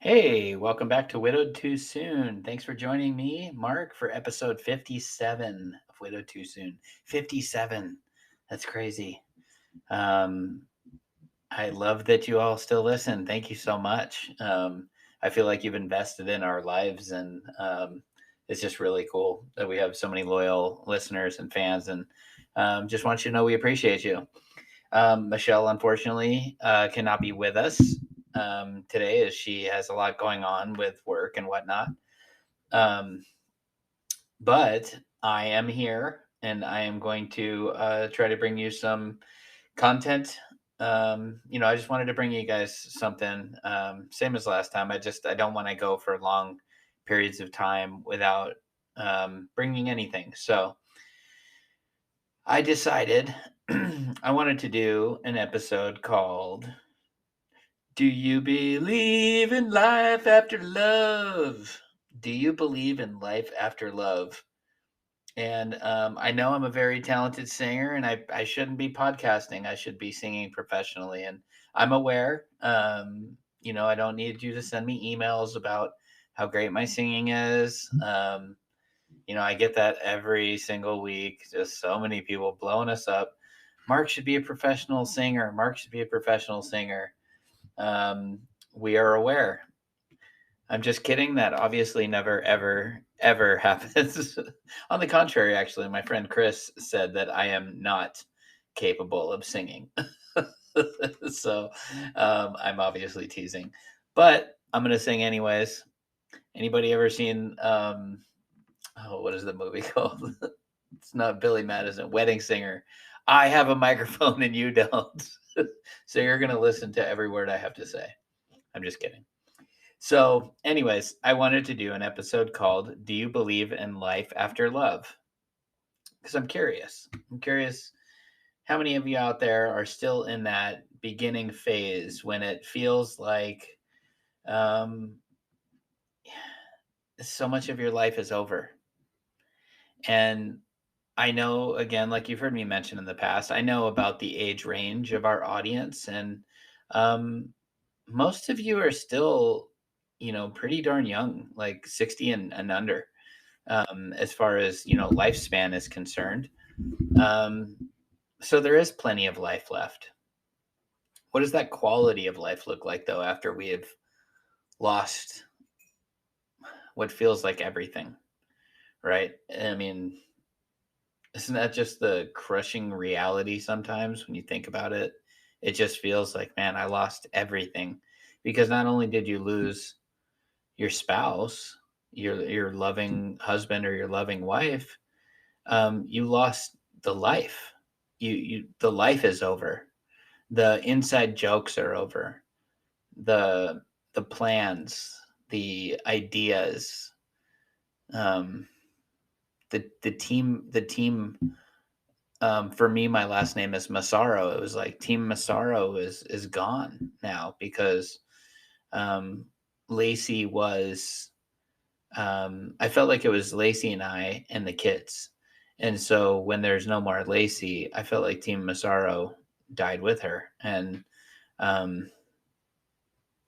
Hey, welcome back to Widowed Too Soon. Thanks for joining me, Mark, for episode 57 of Widowed Too Soon. 57. That's crazy. Um, I love that you all still listen. Thank you so much. I feel like you've invested in our lives, and it's just really cool that we have so many loyal listeners and fans. And just want you to know we appreciate you. Michelle, unfortunately, cannot be with us today as she has a lot going on with work and whatnot. Um, but I am here and I am going to try to bring you some content. I just wanted to bring you guys something, same as last time. I don't want to go for long periods of time without bringing anything. So I decided I wanted to do an episode called Do You Believe in Life After Love? Do you believe in life after love? And I know I'm a very talented singer and I shouldn't be podcasting. I should be singing professionally. And I'm aware, I don't need you to send me emails about how great my singing is. I get that every single week. Just so many people blowing us up. Mark should be a professional singer. Mark should be a professional singer. Um, we are aware. I'm just kidding. That obviously never, ever, ever happens. On the contrary, actually, my friend Chris said that I am not capable of singing. So I'm obviously teasing, but I'm going to sing anyways. Anybody ever seen, what is the movie called? It's not Billy Madison, Wedding Singer. I have a microphone and you don't. So you're going to listen to every word I have to say. I'm just kidding. So, anyways, I wanted to do an episode called Do You Believe in Life After Love? Because I'm curious. I'm curious how many of you out there are still in that beginning phase when it feels like um, so much of your life is over. And I know, again, like you've heard me mention in the past, I know about the age range of our audience. And um, most of you are still, pretty darn young, like 60 and under, as far as, lifespan is concerned. Um, so there is plenty of life left. What does that quality of life look like, though, after we have lost what feels like everything, right? I mean, isn't that just the crushing reality sometimes when you think about it? It just feels like, man, I lost everything. Because not only did you lose your spouse, your loving husband or your loving wife, you lost the life. The life is over. The inside jokes are over. The the plans, the ideas, um, the team. For me, my last name is Massaro. It was like Team Massaro is gone now because um, Lacey was I felt like it was Lacey and I and the kids. And so when there's no more Lacey, I felt like Team Massaro died with her. And um,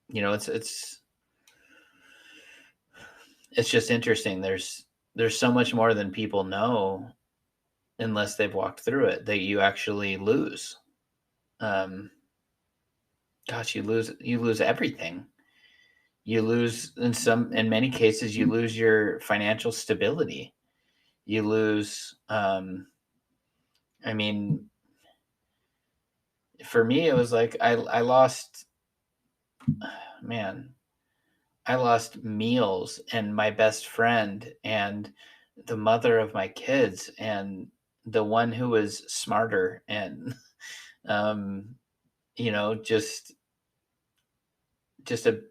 it's just interesting. There's so much more than people know unless they've walked through it that you actually lose. Um, gosh, you lose everything. You lose in many cases you lose your financial stability. You lose I mean, for me, it was like I lost, man, I lost meals and my best friend and the mother of my kids and the one who was smarter and um, just a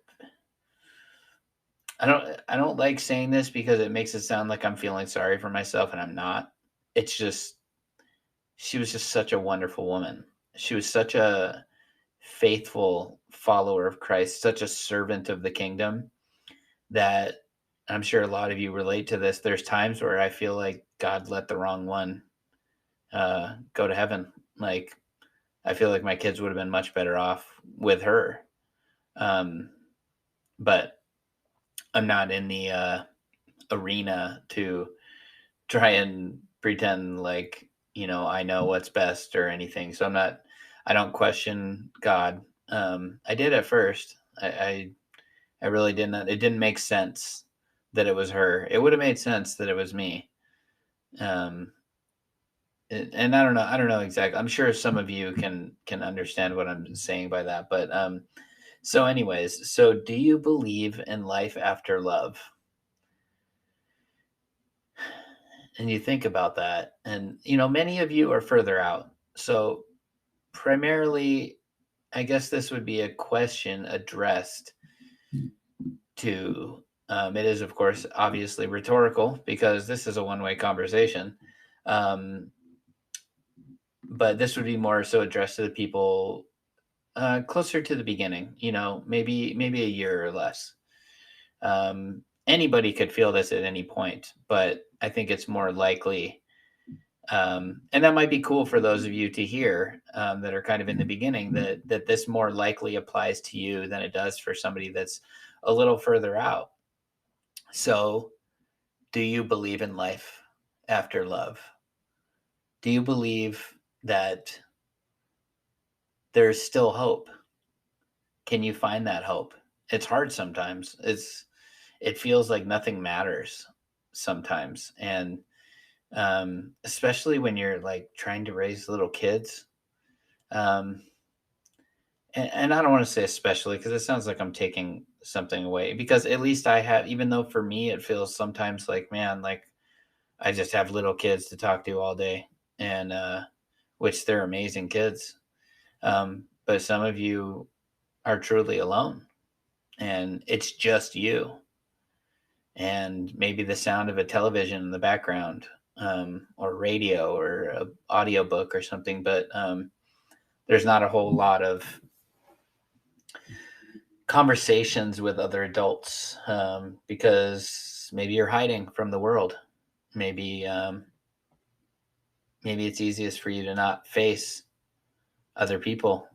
I don't like saying this because it makes it sound like I'm feeling sorry for myself and I'm not. It's just she was just such a wonderful woman. She was such a faithful follower of Christ, such a servant of the kingdom that I'm sure a lot of you relate to this. There's times where I feel like God let the wrong one go to heaven. Like I feel like my kids would have been much better off with her. Um, but I'm not in the arena to try and pretend like, I know what's best or anything. So I don't question God. I did at first. I really didn't. It didn't make sense that it was her. It would have made sense that it was me. Um, and I don't know exactly. I'm sure some of you can understand what I'm saying by that. But so, anyways, so do you believe in life after love? And you think about that, and many of you are further out. So primarily, I guess this would be a question addressed to. It is, of course, obviously rhetorical because this is a one-way conversation. Um, but this would be more so addressed to the people closer to the beginning. Maybe a year or less. Anybody could feel this at any point, but I think it's more likely. And that might be cool for those of you to hear that are kind of in the beginning that this more likely applies to you than it does for somebody that's a little further out. So, do you believe in life after love? Do you believe that there's still hope? Can you find that hope? It's hard sometimes. It feels like nothing matters sometimes, and especially when you're like trying to raise little kids. Um, and I don't want to say especially because it sounds like I'm taking something away because at least I have, even though for me it feels sometimes like, man, like I just have little kids to talk to all day, and which they're amazing kids. But some of you are truly alone, and it's just you, and maybe the sound of a television in the background, or radio or a audio book or something. But there's not a whole lot of conversations with other adults because maybe you're hiding from the world. Maybe maybe it's easiest for you to not face other people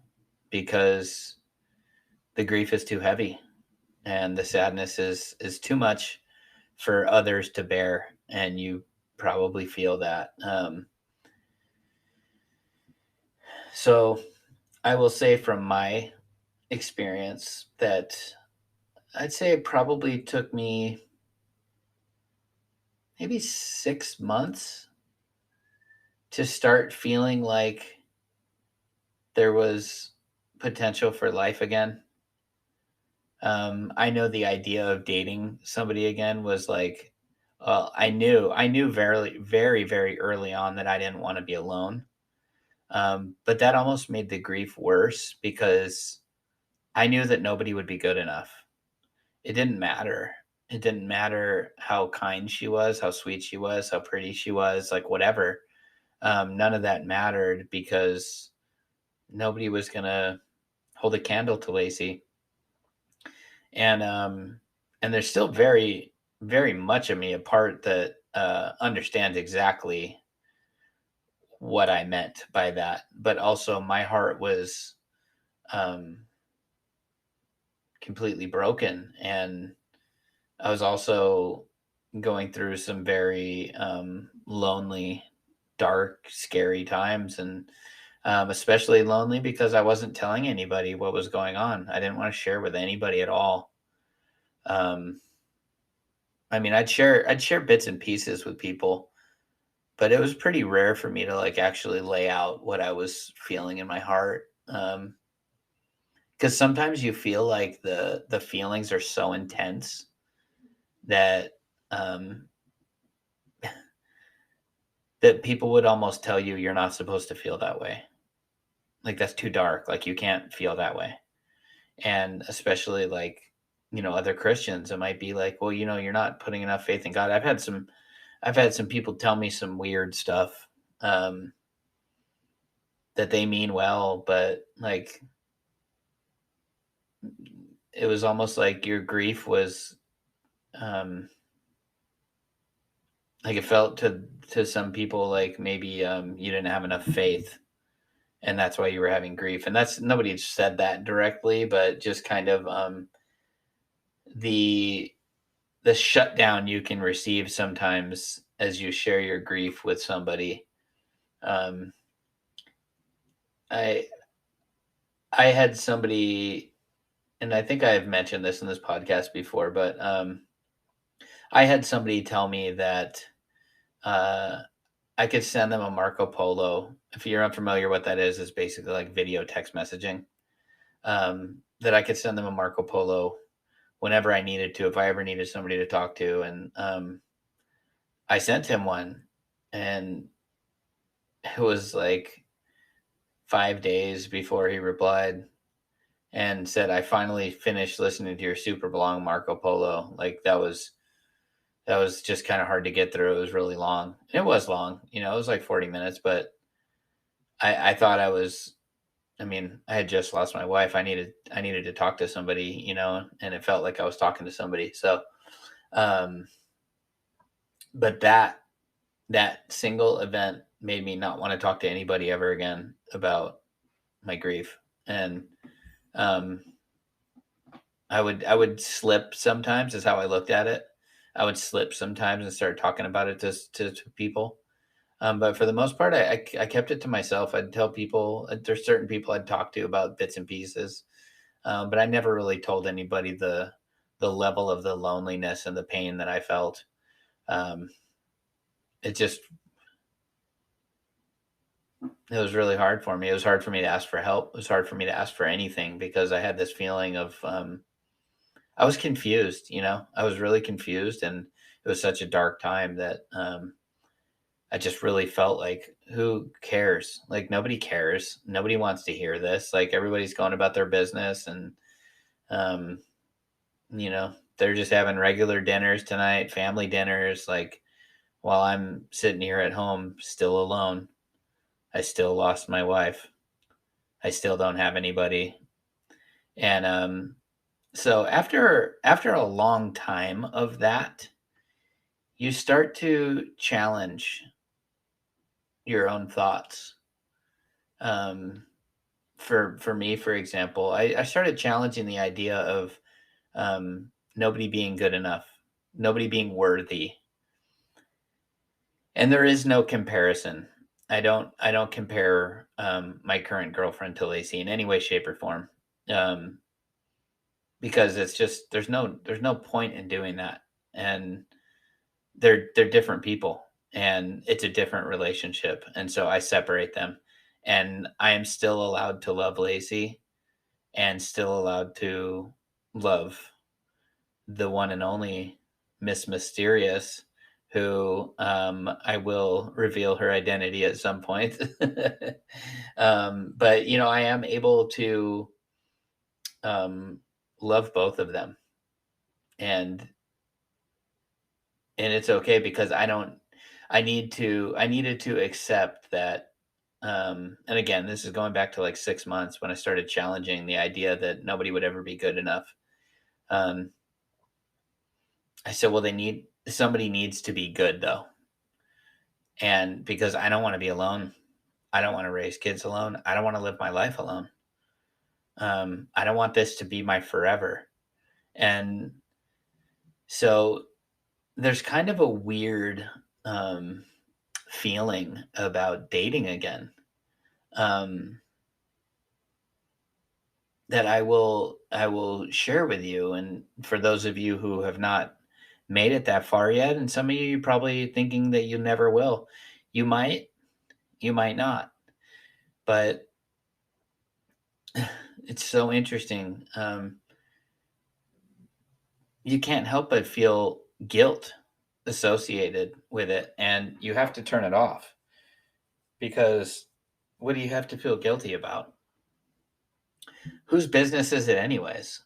because the grief is too heavy and the sadness is too much for others to bear, and you probably feel that. So I will say from my experience that I'd say it probably took me maybe 6 months to start feeling like there was potential for life again. I know the idea of dating somebody again was like, I knew very, very, very early on that I didn't want to be alone. But that almost made the grief worse because I knew that nobody would be good enough. It didn't matter. It didn't matter how kind she was, how sweet she was, how pretty she was, like whatever. None of that mattered because nobody was gonna hold a candle to Lacey. And and there's still very, very much of me a part that understands exactly what I meant by that. But also my heart was um completely broken, and I was also going through some very lonely, dark, scary times, and especially lonely because I wasn't telling anybody what was going on. I didn't want to share with anybody at all. Um, I mean, I'd share bits and pieces with people, but it was pretty rare for me to like actually lay out what I was feeling in my heart. Because sometimes you feel like the feelings are so intense that um, that people would almost tell you you're not supposed to feel that way. Like that's too dark. Like you can't feel that way. And especially like other Christians, it might be like, well, you're not putting enough faith in God. I've had some people tell me some weird stuff um, that they mean well, but like it was almost like your grief was um, like it felt to some people like maybe you didn't have enough faith, and that's why you were having grief. And that's nobody said that directly, but just kind of the the shutdown you can receive sometimes as you share your grief with somebody. Um, I I had somebody, and I think I've mentioned this in this podcast before, but I had somebody tell me that uh, I could send them a Marco Polo. If you're unfamiliar, what that is basically like video text messaging. That I could send them a Marco Polo whenever I needed to, if I ever needed somebody to talk to. And I sent him one, and it was like 5 days before he replied and said, "I finally finished listening to your super long Marco Polo." Like that was just kind of hard to get through. It was really long. It was long, it was like 40 minutes, but I thought I mean, I had just lost my wife. I needed to talk to somebody, and it felt like I was talking to somebody. So, um, but that single event made me not want to talk to anybody ever again about my grief. And um, I would slip sometimes, is how I looked at it. I would slip sometimes and start talking about it to people. But for the most part, I kept it to myself. I'd tell people, there's certain people I'd talk to about bits and pieces, but I never really told anybody the level of the loneliness and the pain that I felt. Um, it just it was really hard for me. It was hard for me to ask for help. It was hard for me to ask for anything because I had this feeling of I was confused. I was really confused, and it was such a dark time that I just really felt like, who cares? Like, nobody cares. Nobody wants to hear this. Like, everybody's going about their business, and um, they're just having regular dinners tonight, family dinners. Like, while I'm sitting here at home, still alone. I still lost my wife. I still don't have anybody. And so after a long time of that, you start to challenge your own thoughts. Um, for me, for example, I started challenging the idea of nobody being good enough, nobody being worthy, and there is no comparison. I don't compare my current girlfriend to Lacey in any way, shape, or form, um, because it's just there's no point in doing that, and they're different people, and it's a different relationship, and so I separate them, and I am still allowed to love Lacey, and still allowed to love the one and only Miss Mysterious, who I will reveal her identity at some point. But I am able to um, love both of them, and it's okay because I needed to accept that. And again, this is going back to like 6 months when I started challenging the idea that nobody would ever be good enough. Um, I said, well, somebody needs to be good though. And because I don't want to be alone, I don't want to raise kids alone. I don't want to live my life alone. I don't want this to be my forever. And so there's kind of a weird um, feeling about dating again, um, that I will share with you. And for those of you who have not made it that far yet, and some of you probably thinking that you never will, you might, you might not, but it's so interesting. You can't help but feel guilt associated with it, and you have to turn it off because what do you have to feel guilty about? Whose business is it, anyways?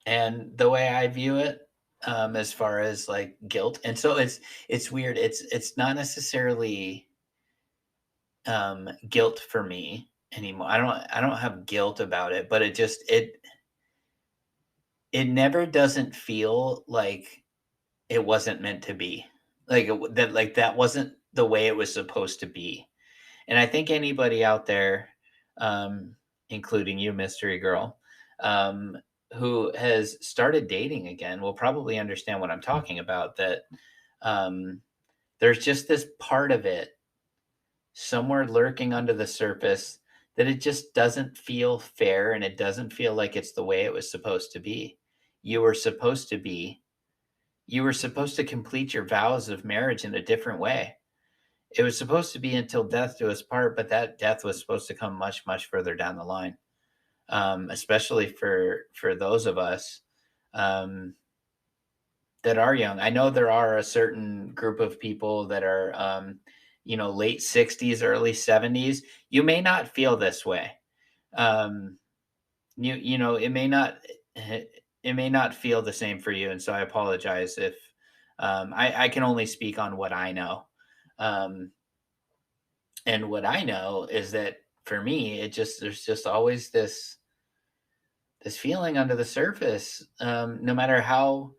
And the way I view it, as far as like guilt, and so it's weird. It's not necessarily guilt for me anymore. I don't have guilt about it, but it never doesn't feel like it wasn't meant to be. That wasn't the way it was supposed to be. And I think anybody out there, um, including you, mystery girl, um, who has started dating again will probably understand what I'm talking about. That um, there's just this part of it somewhere lurking under the surface that it just doesn't feel fair and it doesn't feel like it's the way it was supposed to be. You were supposed to be, you were supposed to complete your vows of marriage in a different way. It was supposed to be until death do us part, but that death was supposed to come much, much further down the line. Especially for those of us um, that are young. I know there are a certain group of people that are, late 60s, early 70s. You may not feel this way. Um, it may not, it may not feel the same for you. And so I apologize if I can only speak on what I know. Um, and what I know is that for me, there's just always this feeling under the surface, no matter how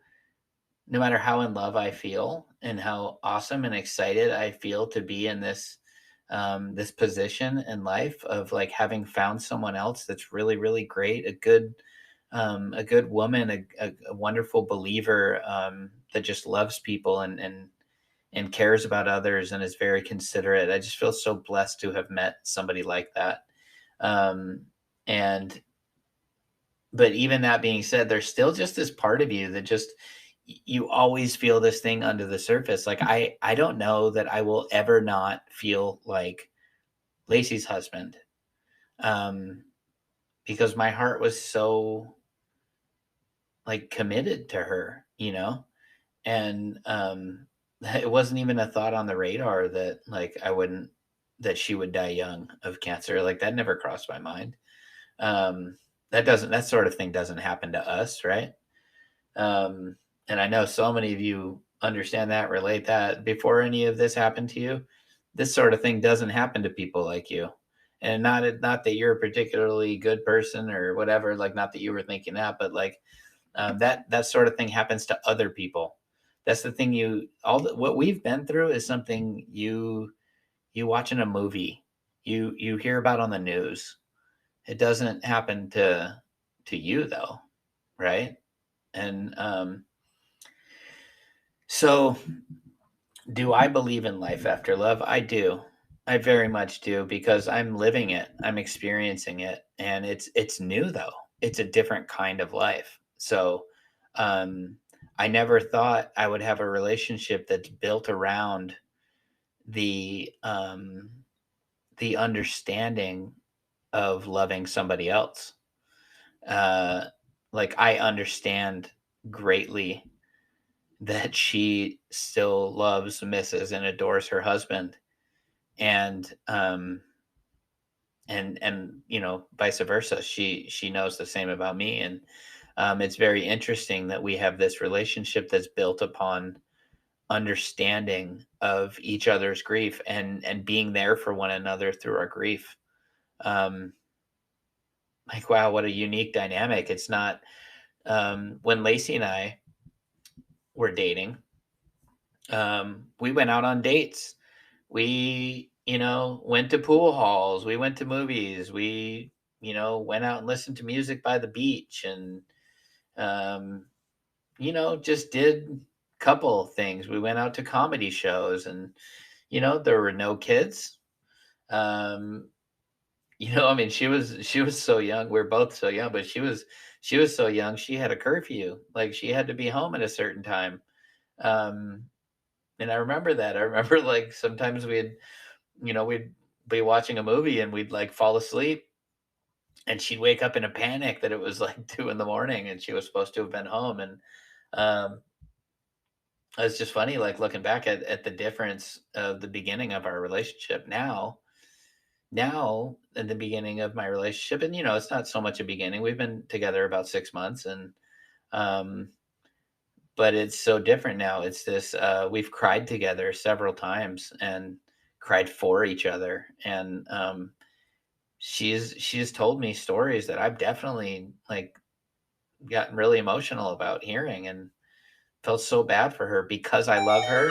in love I feel and how awesome and excited I feel to be in this position in life of like having found someone else that's really really great, a good woman, a wonderful believer that just loves people and cares about others and is very considerate. I just feel so blessed to have met somebody like that. Um, and but even that being said, there's still just this part of you that just you always feel this thing under the surface. Like I don't know that I will ever not feel like Lacey's husband. Um, because my heart was so like committed to her, And it wasn't even a thought on the radar that like I wouldn't that she would die young of cancer. Like that never crossed my mind. Um, that sort of thing doesn't happen to us, right? Um, and I know so many of you understand that, relate that. Before any of this happened to you, this sort of thing doesn't happen to people like you. And not that you're a particularly good person or whatever, like not that you were thinking that, but like that sort of thing happens to other people. That's the thing. What we've been through is something you watch in a movie, you hear about on the news. It doesn't happen to you though, right? And so, do I believe in life after love? I do. I very much do because I'm living it. I'm experiencing it, and it's new though. It's a different kind of life. So, um, I never thought I would have a relationship that's built around the um, the understanding of loving somebody else. Uh, like I understand greatly that she still loves, misses, and adores her husband, and vice versa. She knows the same about me, and it's very interesting that we have this relationship that's built upon understanding of each other's grief and being there for one another through our grief. Um, like wow, what a unique dynamic! It's not when Lacey and I were dating. We went out on dates. We, went to pool halls, we went to movies, we, went out and listened to music by the beach and, um, just did couple things. We went out to comedy shows and, there were no kids. Um, I mean, she was so young. We're both so young, but she was so young. She had a curfew. Like she had to be home at a certain time. Um, and I remember that. I remember like sometimes we'd be watching a movie and we'd like fall asleep and she'd wake up in a panic that it was like 2 in the morning and she was supposed to have been home. And um, it's just funny, like looking back at the difference of the beginning of our relationship now in the beginning of my relationship. And, it's not so much a beginning. We've been together about 6 months um, but it's so different now. It's this, we've cried together several times and cried for each other. And, she's told me stories that I've definitely like gotten really emotional about hearing and felt so bad for her because I love her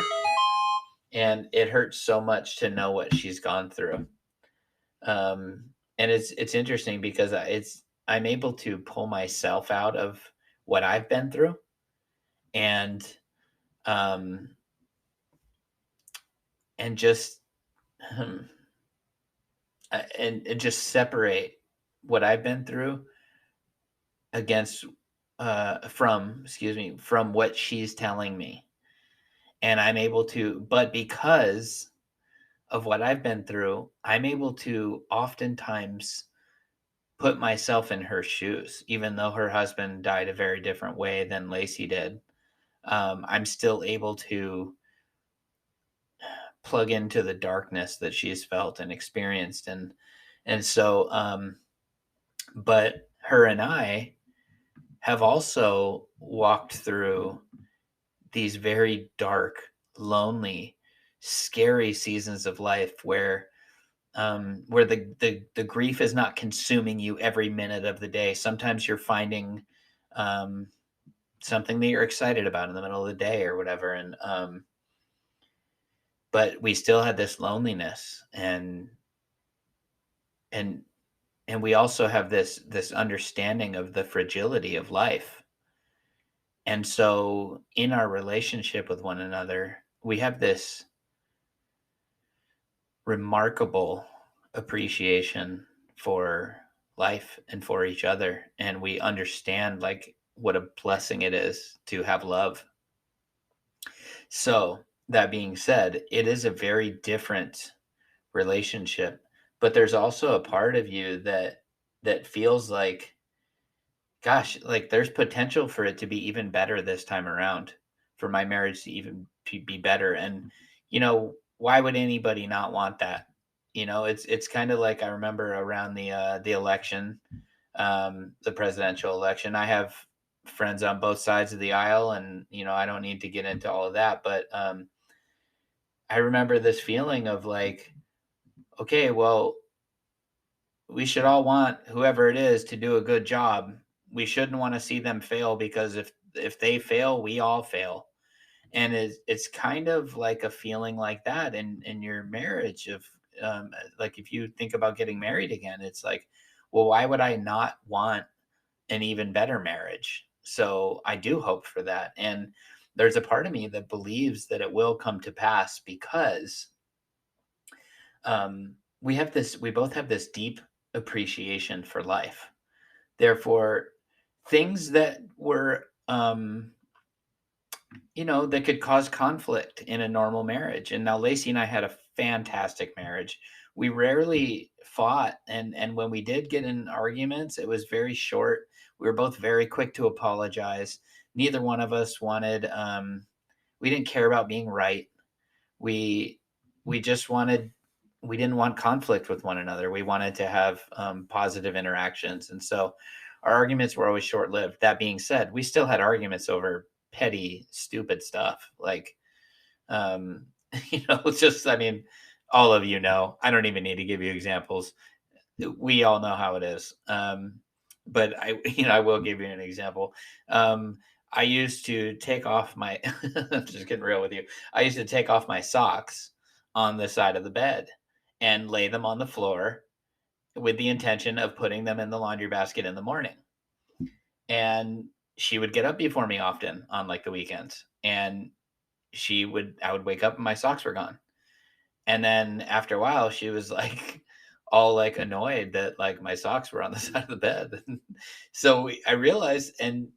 and it hurts so much to know what she's gone through. Um, and it's interesting because it's I'm able to pull myself out of what I've been through and um and just hmm, and just separate what I've been through against from excuse me from what she's telling me. And I'm able to, but because of what I've been through, I'm able to oftentimes put myself in her shoes, even though her husband died a very different way than Lacey did. I'm still able to plug into the darkness that she's felt and experienced, and so but her and I have also walked through these very dark, lonely, scary seasons of life where the grief is not consuming you every minute of the day. Sometimes you're finding um, something that you're excited about in the middle of the day or whatever, and but we still had this loneliness, and and we also have this understanding of the fragility of life. And so in our relationship with one another, we have this remarkable appreciation for life and for each other, and we understand like what a blessing it is to have love. So that being said, it is a very different relationship, but there's also a part of you that feels like, gosh, like there's potential for it to be even better this time around, for my marriage to even be better. And why would anybody not want that? It's kind of like I remember around the election, the presidential election. I have friends on both sides of the aisle, and I don't need to get into all of that, but I remember this feeling of like, okay, well, we should all want whoever it is to do a good job. We shouldn't want to see them fail, because if they fail, we all fail. And it's kind of like a feeling like that in your marriage of like if you think about getting married again, it's like, well, why would I not want an even better marriage? So I do hope for that. And there's a part of me that believes that it will come to pass because we both have this deep appreciation for life. Therefore, things that were, that could cause conflict in a normal marriage. And now Lacey and I had a fantastic marriage. We rarely fought, and when we did get in arguments, it was very short. We were both very quick to apologize. Neither one of us wanted. We didn't care about being right. We we just wanted. We didn't want conflict with one another. We wanted to have positive interactions, and so our arguments were always short lived. That being said, we still had arguments over petty, stupid stuff. Like, um, it's just, I mean, all of I don't even need to give you examples. We all know how it is. But I will give you an example. I used to take off my, I'm just getting real with you. I used to take off my socks on the side of the bed and lay them on the floor with the intention of putting them in the laundry basket in the morning. And she would get up before me often on like the weekends, and I would wake up and my socks were gone. And then after a while, she was like all like annoyed that like my socks were on the side of the bed. So I realized, and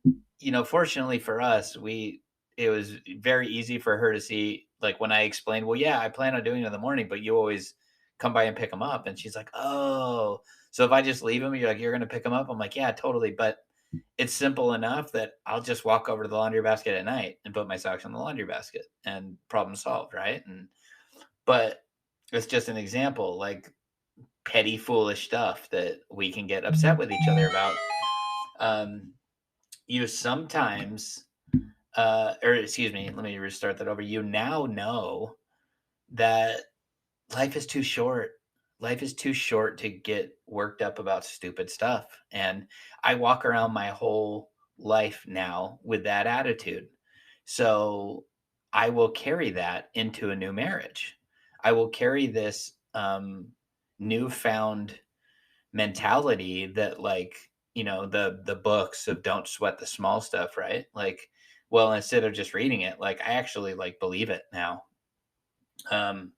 fortunately for us, it was very easy for her to see, like when I explained, well, yeah, I plan on doing it in the morning, but you always come by and pick them up. And she's like, oh, so if I just leave them, you're going to pick them up. I'm like, yeah, totally. But it's simple enough that I'll just walk over to the laundry basket at night and put my socks in the laundry basket and problem solved. Right. But it's just an example, like petty, foolish stuff that we can get upset with each other about. Um, you sometimes, or excuse me, let me restart that over. You now know that life is too short. Life is too short to get worked up about stupid stuff. And I walk around my whole life now with that attitude. So I will carry that into a new marriage. I will carry this newfound mentality that, like, the books of Don't Sweat the Small Stuff, right? Like, well, instead of just reading it, like I actually like believe it now. Um,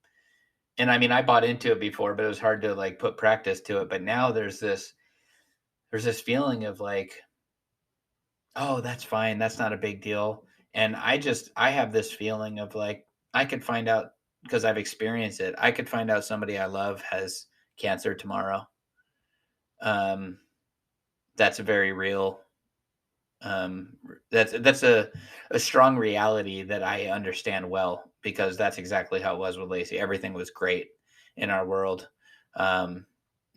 and I mean, I bought into it before, but it was hard to like put practice to it. But now there's this feeling of like, oh, that's fine, that's not a big deal. And I have this feeling of like I could find out because I've experienced it. I could find out somebody I love has cancer tomorrow. Um, that's a very real. That's a strong reality that I understand well because that's exactly how it was with Lacey. Everything was great in our world. Um,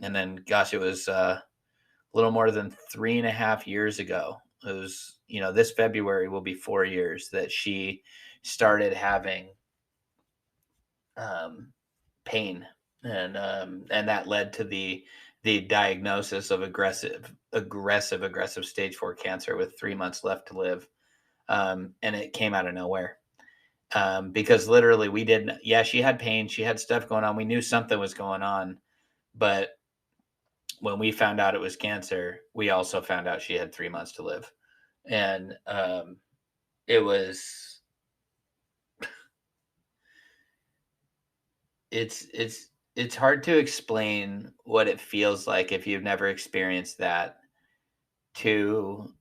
and then, gosh, it was a little more than 3.5 years ago. It was, this February will be 4 years that she started having um, pain, and that led to the diagnosis of aggressive stage 4 cancer with 3 months left to live. And it came out of nowhere. Because literally we didn't, yeah, she had pain, she had stuff going on. We knew something was going on, but when we found out it was cancer, we also found out she had 3 months to live. And it was, it's hard to explain what it feels like if you've never experienced that to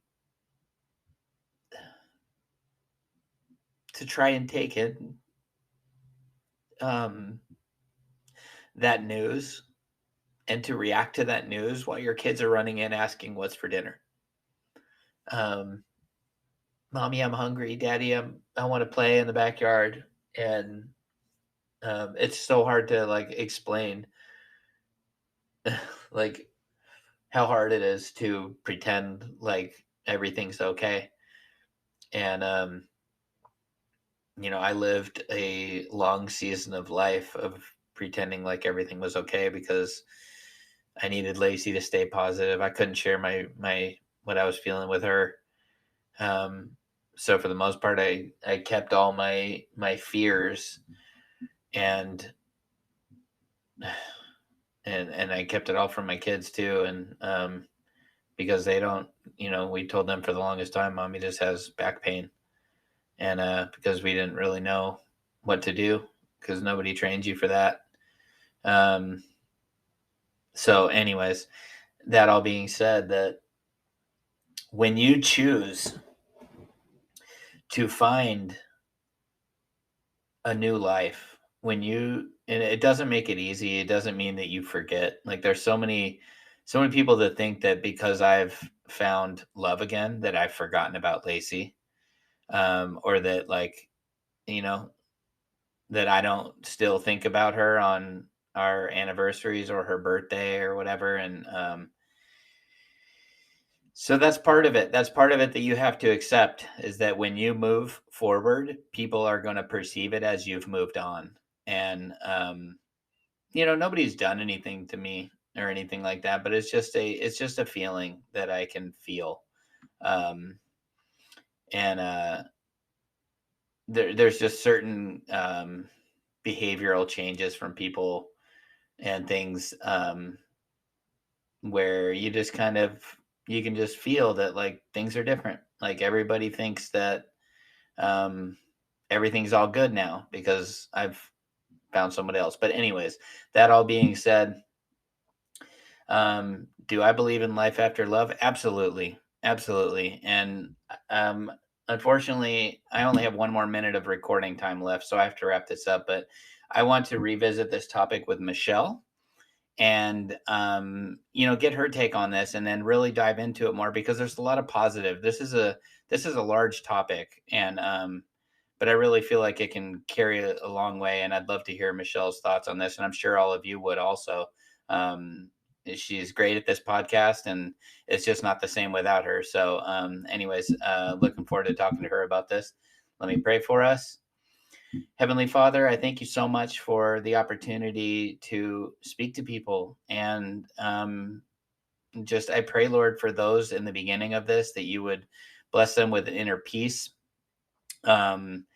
try and take it, um, that news, and to react to that news while your kids are running in asking what's for dinner. Um, Mommy, I'm hungry. Daddy, I want to play in the backyard. And it's so hard to like explain like how hard it is to pretend like everything's okay. And I lived a long season of life of pretending like everything was okay because I needed Lacey to stay positive. I couldn't share my what I was feeling with her. Um, so for the most part, I kept all my fears and and I kept it all from my kids too. And because they don't, we told them for the longest time, Mommy just has back pain, and because we didn't really know what to do because nobody trains you for that. Um, so, anyways, that all being said, that when you choose to find a new life, and it doesn't make it easy, it doesn't mean that you forget. Like there's so many people that think that because I've found love again that I've forgotten about Lacey, or that like, you know, that I don't still think about her on our anniversaries or her birthday or whatever. And so that's part of it. That's part of it that you have to accept is that when you move forward, people are going to perceive it as you've moved on. And nobody's done anything to me or anything like that, but it's just a feeling that I can feel. Um, and there's just certain behavioral changes from people and things, where you can just feel that like things are different. Like everybody thinks that um, everything's all good now because I've found somebody else. But anyways, that all being said, do I believe in life after love? Absolutely, absolutely. And unfortunately, I only have one more minute of recording time left, so I have to wrap this up. But I want to revisit this topic with Michelle and get her take on this and then really dive into it more because there's a lot of positive. This is a large topic, and but I really feel like it can carry a long way, and I'd love to hear Michelle's thoughts on this, and I'm sure all of you would also. um she's great at this podcast, and it's just not the same without her. So anyways, looking forward to talking to her about this. Let me pray for us. Heavenly Father, I thank you so much for the opportunity to speak to people. And just I pray, Lord, for those in the beginning of this, that you would bless them with inner peace, um,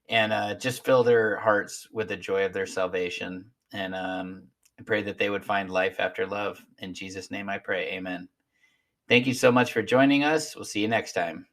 and just fill their hearts with the joy of their salvation. And I pray that they would find life after love. In Jesus' name I pray. Amen. Thank you so much for joining us. We'll see you next time.